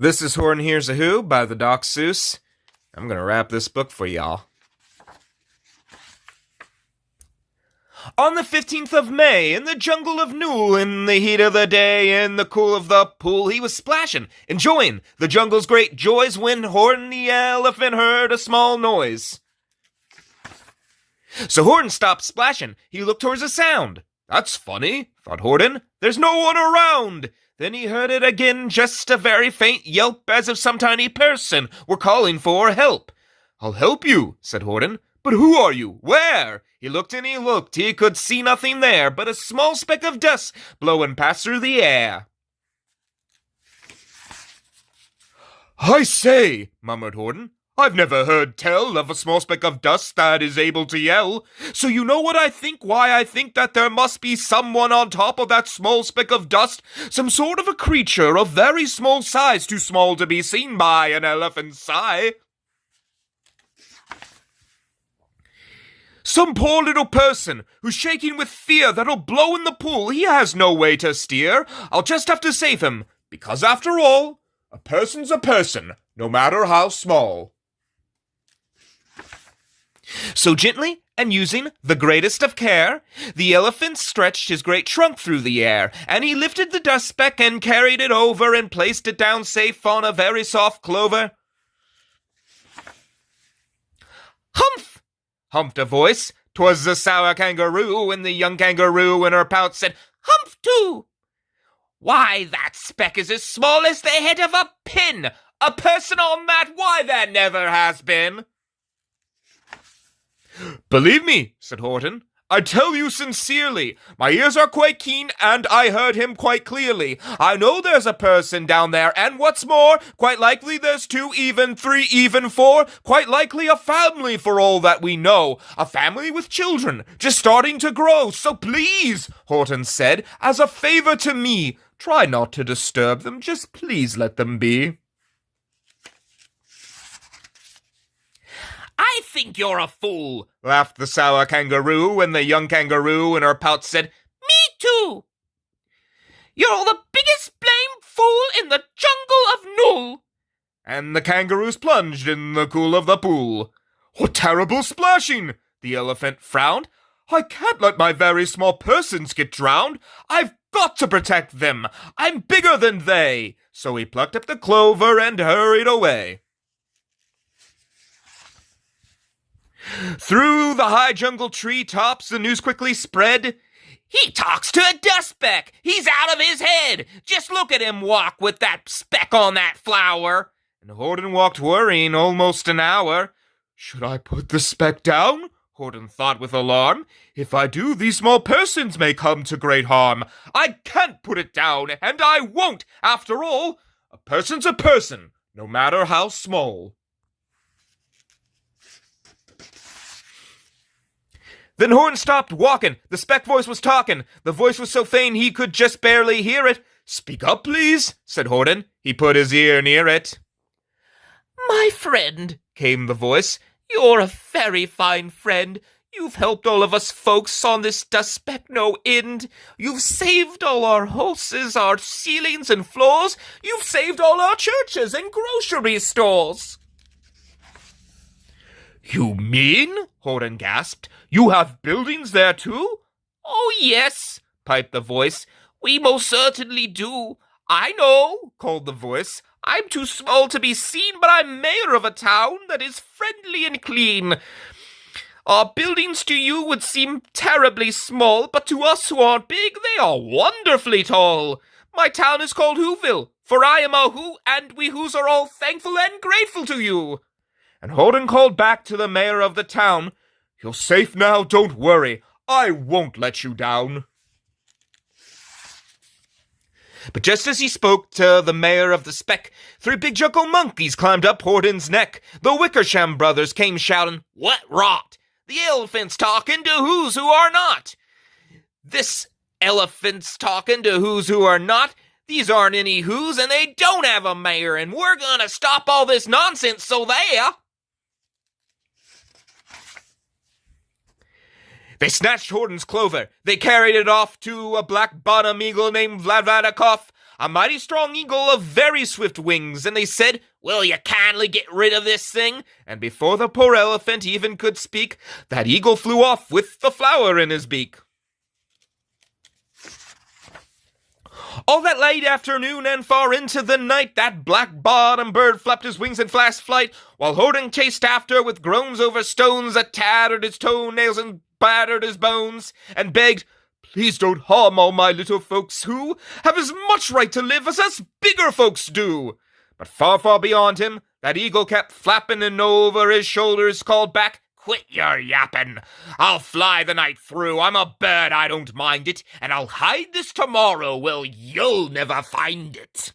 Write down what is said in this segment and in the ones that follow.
This is Horton Hears a Who by the Doc Seuss. I'm gonna wrap this book for y'all. On the 15th of May, in the jungle of Nool, in the heat of the day, in the cool of the pool, he was splashing, enjoying the jungle's great joys when Horton the elephant heard a small noise. So Horton stopped splashing. He looked towards the sound. That's funny, thought Horton. There's no one around. Then he heard it again, just a very faint yelp, as if some tiny person were calling for help. I'll help you, said Horton. But who are you? Where? He looked and he looked. He could see nothing there but a small speck of dust blowing past through the air. I say, murmured Horton, I've never heard tell of a small speck of dust that is able to yell. So you know what I think? Why I think that there must be someone on top of that small speck of dust, some sort of a creature of very small size, too small to be seen by an elephant's eye. Some poor little person who's shaking with fear that'll blow in the pool. He has no way to steer. I'll just have to save him, because after all, a person's a person, no matter how small. So gently, and using the greatest of care, the elephant stretched his great trunk through the air, and he lifted the dust speck and carried it over and placed it down safe on a very soft clover. Humph! Humphed a voice. 'Twas the sour kangaroo, and the young kangaroo in her pouch said, Humph too! Why, that speck is as small as the head of a pin! A person on that, why, there never has been! Believe me, said Horton, I tell you sincerely, my ears are quite keen, and I heard him quite clearly. I know there's a person down there, and what's more, quite likely there's 2, even 3, even 4, quite likely a family for all that we know. A family with children, just starting to grow. So please, Horton said, as a favor to me, try not to disturb them, just please let them be. I think you're a fool, laughed the sour kangaroo, and the young kangaroo in her pouch said, Me too! You're the biggest blamed fool in the jungle of Nool! And the kangaroos plunged in the cool of the pool. What terrible splashing! The elephant frowned. I can't let my very small persons get drowned. I've got to protect them. I'm bigger than they. So he plucked up the clover and hurried away. Through the high jungle tree tops, the news quickly spread. He talks to a dust speck. He's out of his head. Just look at him walk with that speck on that flower. And Horton walked worrying almost an hour. Should I put the speck down? Horton thought with alarm. If I do, these small persons may come to great harm. I can't put it down, and I won't. After all, a person's a person, no matter how small. Then Horton stopped walking. The speck voice was talking. The voice was so faint he could just barely hear it. Speak up, please, said Horton. He put his ear near it. My friend, came the voice, you're a very fine friend. You've helped all of us folks on this dust speck no end. You've saved all our houses, our ceilings and floors. You've saved all our churches and grocery stores. You mean? Horton gasped. You have buildings there too? Oh, yes, piped the voice. We most certainly do. I know, called the voice. I'm too small to be seen, but I'm mayor of a town that is friendly and clean. Our buildings to you would seem terribly small, but to us who aren't big, they are wonderfully tall. My town is called Whoville, for I am a Who, and we Whos are all thankful and grateful to you. And Horton called back to the mayor of the town, You're safe now, don't worry. I won't let you down. But just as he spoke to the mayor of the speck, 3 big jungle monkeys climbed up Horton's neck. The Wickersham brothers came shouting, What rot! The elephant's talking to who's who are not. This elephant's talking to who's who are not. These aren't any who's, and they don't have a mayor, and we're gonna stop all this nonsense so there. They snatched Horton's clover. They carried it off to a black-bottom eagle named Vlad-Vlad-Vladikoff. a mighty strong eagle of very swift wings, and they said, "Will you kindly get rid of this thing?" And before the poor elephant even could speak, that eagle flew off with the flower in his beak. All that late afternoon and far into the night, that black-bottomed bird flapped his wings in fast flight, while Horton chased after with groans over stones that tattered his toenails and battered his bones, and begged, "Please don't harm all my little folks who have as much right to live as us bigger folks do." But far, far beyond him, that eagle kept flapping, and over his shoulders called back, "Quit your yappin'. I'll fly the night through. I'm a bird, I don't mind it, and I'll hide this tomorrow. Well, you'll never find it."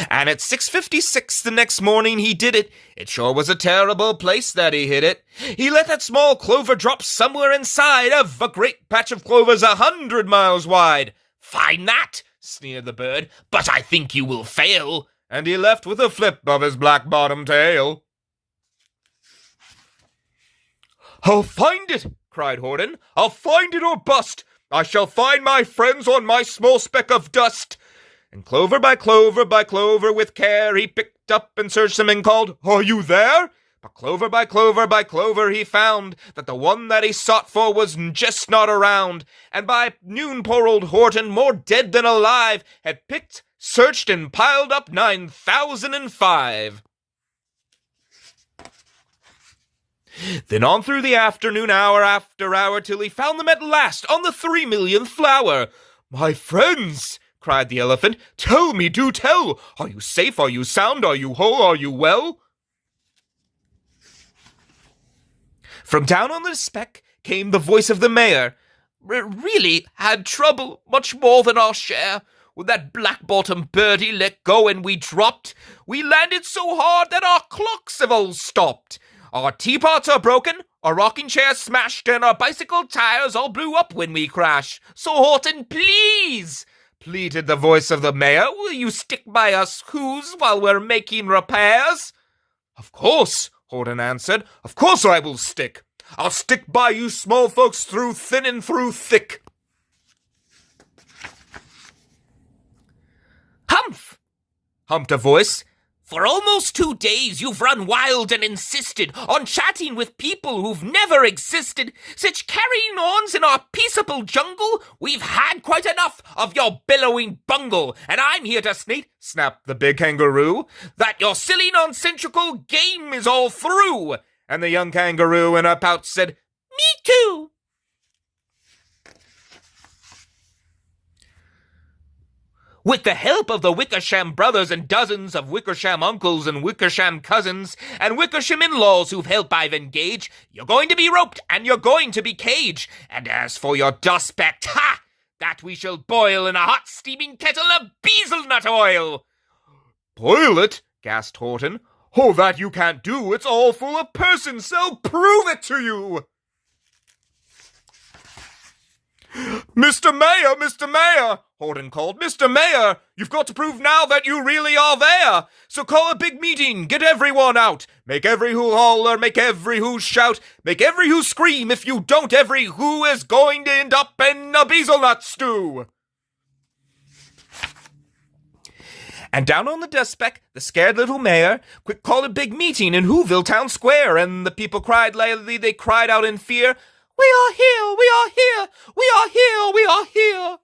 And at 6:56 the next morning he did it. It sure was a terrible place that he hid it. He let that small clover drop somewhere inside of a great patch of clovers 100 miles wide. "Find that," sneered the bird, "but I think you will fail." And he left with a flip of his black-bottomed tail. "I'll find it," cried Horton. "I'll find it or bust. I shall find my friends on my small speck of dust." And clover by clover by clover with care he picked up and searched them and called, "Are you there?" But clover by clover by clover he found that the one that he sought for was just not around. And by noon poor old Horton, more dead than alive, had picked, searched, and piled up 9,005. Then on through the afternoon, hour after hour, till he found them at last on the 3,000,000th flower. "My friends," cried the elephant, "tell me, do tell! Are you safe? Are you sound? Are you whole? Are you well?" From down on the speck came the voice of the mayor. "Really had trouble, much more than our share. When that black-bottomed birdie let go and we dropped, we landed so hard that our clocks have all stopped. Our teapots are broken, our rocking chairs smashed, and our bicycle tires all blew up when we crashed. So Horton, please," pleaded the voice of the mayor, "will you stick by us who's while we're making repairs?" "Of course," Horton answered. "Of course I will stick. I'll stick by you small folks through thin and through thick." "Humph!" humped a voice. "For almost 2 days you've run wild and insisted on chatting with people who've never existed. Such carrying ons in our peaceable jungle, we've had quite enough of your billowing bungle, and I'm here to state," snapped the big kangaroo, "that your silly nonsensical game is all through." And the young kangaroo in a pouch said, "Me too." With the help of the Wickersham brothers and dozens of Wickersham uncles and Wickersham cousins and Wickersham in-laws who've helped I've engaged, you're going to be roped and you're going to be caged. And as for your dustback, ha! That we shall boil in a hot steaming kettle of Beezle-Nut Oil. "Boil it?" gasped Horton. "Oh, that you can't do. It's all full of persons, so prove it to you." "Mr. Mayor, Mr. Mayor," Horton called. "Mr. Mayor, you've got to prove now that you really are there. So call a big meeting, get everyone out. Make every who holler, make every who shout, make every who scream. If you don't, every who is going to end up in a Beezle-Nut stew." And down on the dust speck, the scared little mayor quick called a big meeting in Whoville town square, and the people cried loudly, they cried out in fear, "We are here, we are here, we are here, we are here."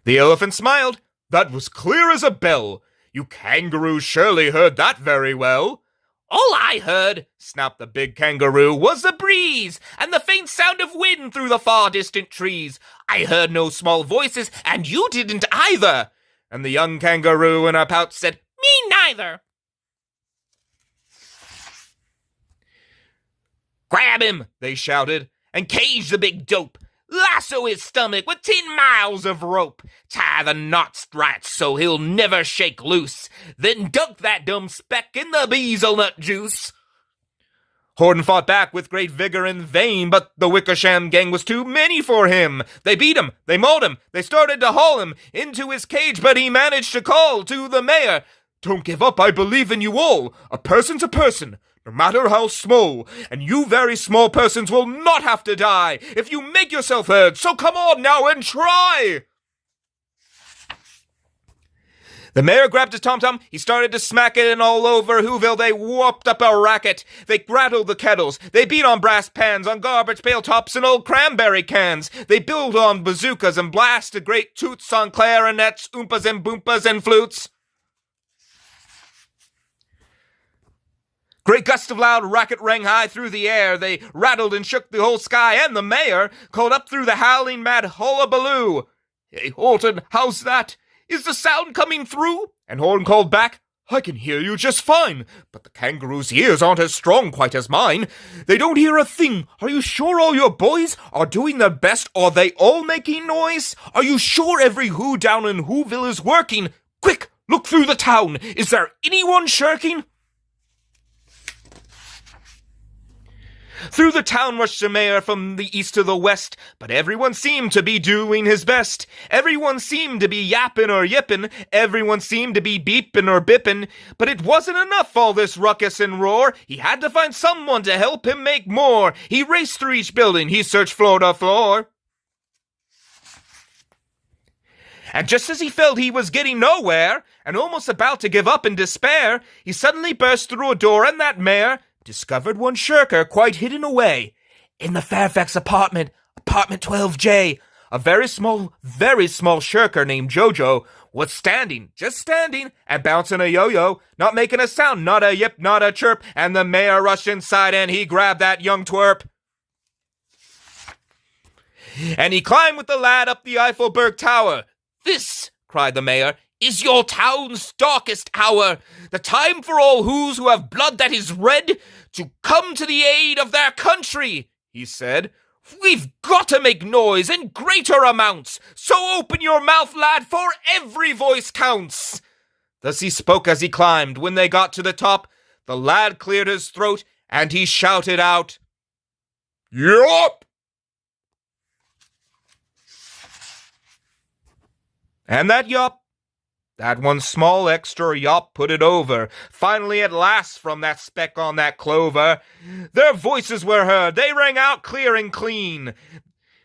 The elephant smiled. "That was clear as a bell. You kangaroos surely heard that very well." "All I heard," snapped the big kangaroo, "was the breeze and the faint sound of wind through the far distant trees. I heard no small voices, and you didn't either." And the young kangaroo in a pouch said, "Me neither." "Grab him," they shouted, "and cage the big dope. Lasso his stomach with 10 miles of rope. Tie the knots right so he'll never shake loose. Then dunk that dumb speck in the Beezle-Nut juice." Horton fought back with great vigor in vain, but the Wickersham gang was too many for him. They beat him, they mauled him, they started to haul him into his cage, but he managed to call to the mayor, "Don't give up, I believe in you all. A person's a person. no matter how small, and you very small persons will not have to die if you make yourself heard, so come on now and try! The mayor grabbed his tom-tom, he started to smack it, and all over Whoville they whooped up a racket. They rattled the kettles, they beat on brass pans, on garbage pail tops and old cranberry cans. They build on bazookas and blasted great toots on clarinets, oompas and boompas and flutes. Great gusts of loud racket rang high through the air. They rattled and shook the whole sky, and the mayor called up through the howling mad hullabaloo. "Hey, Horton, how's that? Is the sound coming through?" And Horton called back, "I can hear you just fine, but the kangaroo's ears aren't as strong quite as mine. They don't hear a thing. Are you sure all your boys are doing their best? Are they all making noise? Are you sure every who down in Whoville is working? Quick, look through the town. Is there anyone shirking?" Through the town rushed the mayor from the east to the west, but everyone seemed to be doing his best. Everyone seemed to be yapping or yipping, everyone seemed to be beeping or bipping, but it wasn't enough, all this ruckus and roar. He had to find someone to help him make more. He raced through each building, he searched floor to floor. And just as he felt he was getting nowhere, and almost about to give up in despair, he suddenly burst through a door, and that mayor discovered one shirker quite hidden away. In the Fairfax apartment 12J, a very small shirker named JoJo was just standing, and bouncing a yo-yo, not making a sound, not a yip, not a chirp, and the mayor rushed inside and he grabbed that young twerp. And he climbed with the lad up the Eiffelberg Tower. "This," cried the mayor, "is your town's darkest hour. The time for all who have blood that is red to come to the aid of their country," he said. "We've got to make noise in greater amounts, so open your mouth, lad, for every voice counts." Thus he spoke as he climbed. When they got to the top, the lad cleared his throat, and he shouted out, "Yup!" And that yup, that one small extra yop, put it over, finally at last, from that speck on that clover. Their voices were heard, they rang out clear and clean.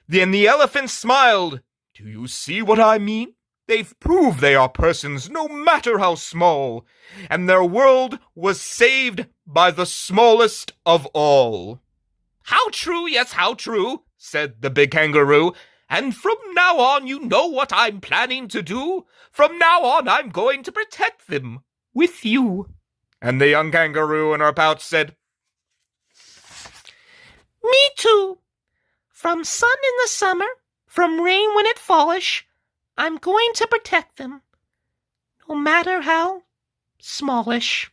Then the elephant smiled. "Do you see what I mean? They've proved they are persons, no matter how small, and their world was saved by the smallest of all." "How true, yes, how true," said the big kangaroo. "And from now on, you know what I'm planning to do. From now on, I'm going to protect them with you." And the young kangaroo in her pouch said, "Me too. From sun in the summer, from rain when it fallish, I'm going to protect them, no matter how smallish."